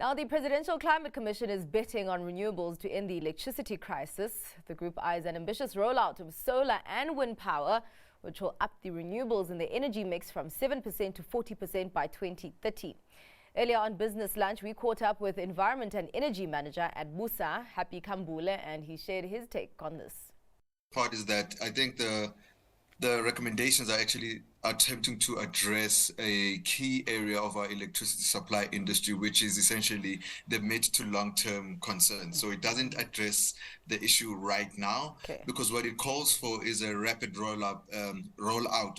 Now, the Presidential Climate Commission is betting on renewables to end the electricity crisis. The group eyes an ambitious rollout of solar and wind power, which will up the renewables in the energy mix from 7% to 40% by 2030. Earlier on Business Lunch, we caught up with Environment and Energy Manager at BUSA, Happy Kambule, and he shared his take on this. Part is that I think the recommendations are actually attempting to address a key area of our electricity supply industry, which is essentially the mid to long-term concern. So it doesn't address the issue right now, because what it calls for is a rapid rollout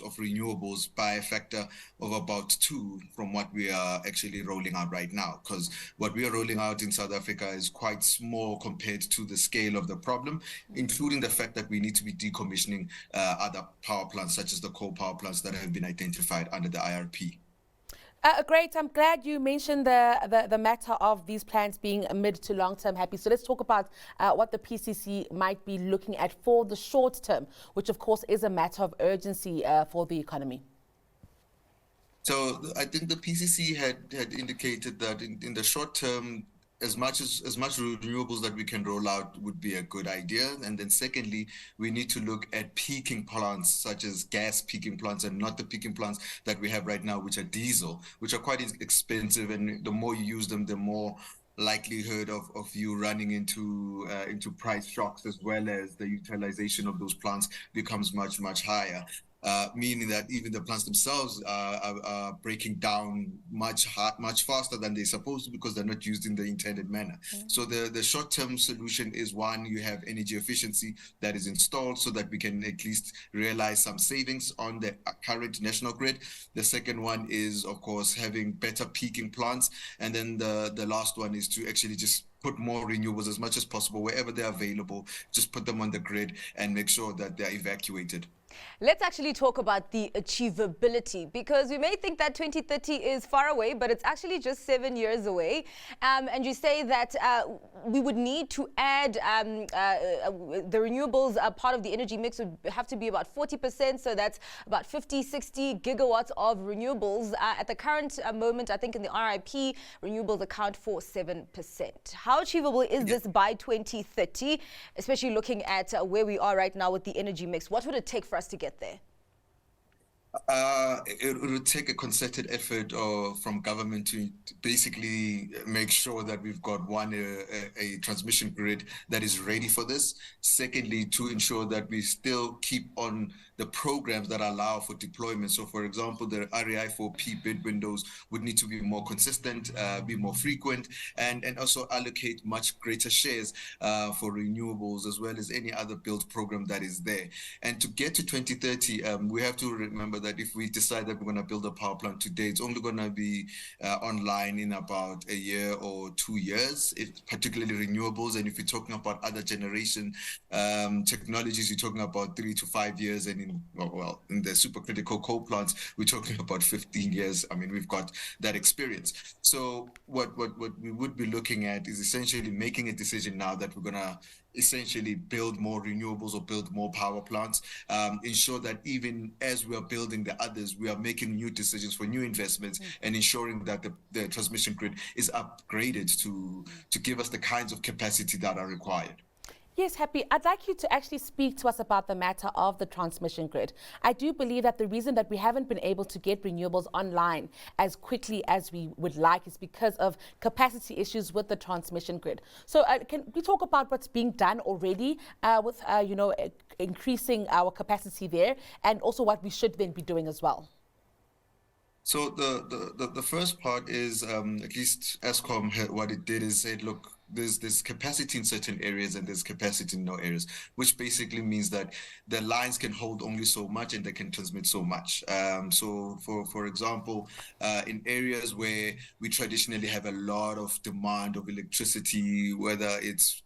of renewables by a factor of about 2 from what we are actually rolling out right now. Because what we are rolling out in South Africa is quite small compared to the scale of the problem, including the fact that we need to be decommissioning other power plants, such as the coal power plants that have been identified under the IRP. Great. I'm glad you mentioned the matter of these plans being mid to long term, Happy. So let's talk about what the PCC might be looking at for the short term, which of course is a matter of urgency for the economy. So I think the PCC had indicated that in the short term, as much renewables that we can roll out would be a good idea. And then secondly, we need to look at peaking plants, such as gas peaking plants, and not the peaking plants that we have right now, which are diesel, which are quite expensive. And the more you use them, the more likelihood of you running into price shocks, as well as the utilization of those plants becomes much higher. Meaning that even the plants themselves are breaking down much faster than they're supposed to, because they're not used in the intended manner. So the short-term solution is, one, you have energy efficiency that is installed so that we can at least realize some savings on the current national grid. The second one is, of course, having better peaking plants. And then the last one is to actually just put more renewables as much as possible wherever they're available. Just put them on the grid and make sure that they're evacuated. Let's actually talk about the achievability, because we may think that 2030 is far away, but it's actually just 7 years away. And you say that we would need to add the renewables part of the energy mix would have to be about 40%. So that's about 50-60 gigawatts of renewables. At the current moment, I think in the RIP, renewables account for 7%. How achievable is this by 2030, especially looking at where we are right now with the energy mix? What would it take for us to get there? It would take a concerted effort from government to basically make sure that we've got, one, a transmission grid that is ready for this. Secondly, to ensure that we still keep on the programs that allow for deployment. So, for example, the REI4P bid windows would need to be more consistent, be more frequent, and also allocate much greater shares for renewables, as well as any other build program that is there. And to get to 2030, we have to remember that if we decide that we're going to build a power plant today, it's only going to be online in about a year or 2 years, particularly renewables. And if you're talking about other generation technologies, you're talking about 3 to 5 years. And in the supercritical coal plants, we're talking about 15 years. I mean, we've got that experience. So what we would be looking at is essentially making a decision now that we're going to essentially build more renewables or build more power plants, ensure that even as we are building the others, we are making new decisions for new investments, and ensuring that the transmission grid is upgraded to give us the kinds of capacity that are required. Yes, Happy. I'd like you to actually speak to us about the matter of the transmission grid. I do believe that the reason that we haven't been able to get renewables online as quickly as we would like is because of capacity issues with the transmission grid. So can we talk about what's being done already with, increasing our capacity there, and also what we should then be doing as well? So the first part is, at least Eskom, what it did is said, look, there's capacity in certain areas and there's capacity in no areas, which basically means that the lines can hold only so much and they can transmit so much. So for example, in areas where we traditionally have a lot of demand of electricity, whether it's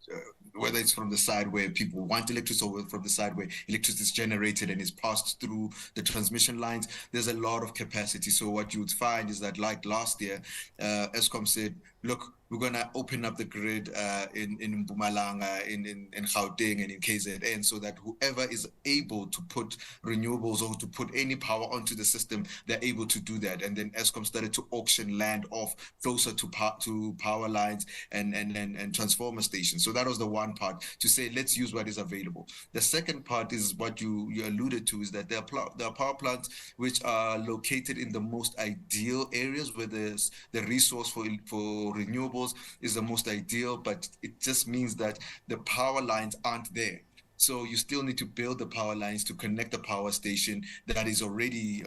from the side where people want electricity or from the side where electricity is generated and is passed through the transmission lines, there's a lot of capacity. So what you would find is that, like last year, Eskom said, look, we're going to open up the grid in Mpumalanga, in Gauteng, and in KZN, so that whoever is able to put renewables or to put any power onto the system, they're able to do that. And then Eskom started to auction land off closer to power lines and transformer stations. So that was the one part, to say, let's use what is available. The second part is what you alluded to, is that there are power plants which are located in the most ideal areas where the resource for renewables is the most ideal, but it just means that the power lines aren't there. So you still need to build the power lines to connect the power station that is already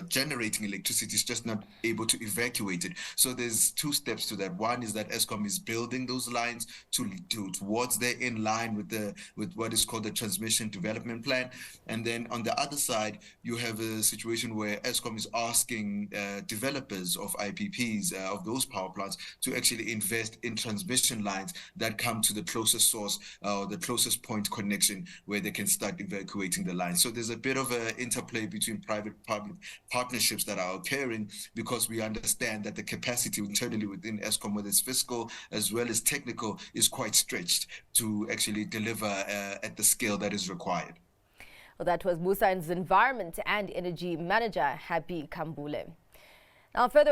generating electricity. It's just not able to evacuate it. So there's two steps to that. One is that Eskom is building those lines towards there, in line with what is called the transmission development plan. And then on the other side, you have a situation where Eskom is asking developers of IPPs, of those power plants, to actually invest in transmission lines that come to the closest source, the closest point connection, where they can start evacuating the line. So there's a bit of an interplay between private-public partnerships that are occurring, because we understand that the capacity internally within Eskom, whether it's fiscal as well as technical, is quite stretched to actually deliver at the scale that is required. Well, that was Musa's Environment and Energy Manager, Happy Kambule. Now, further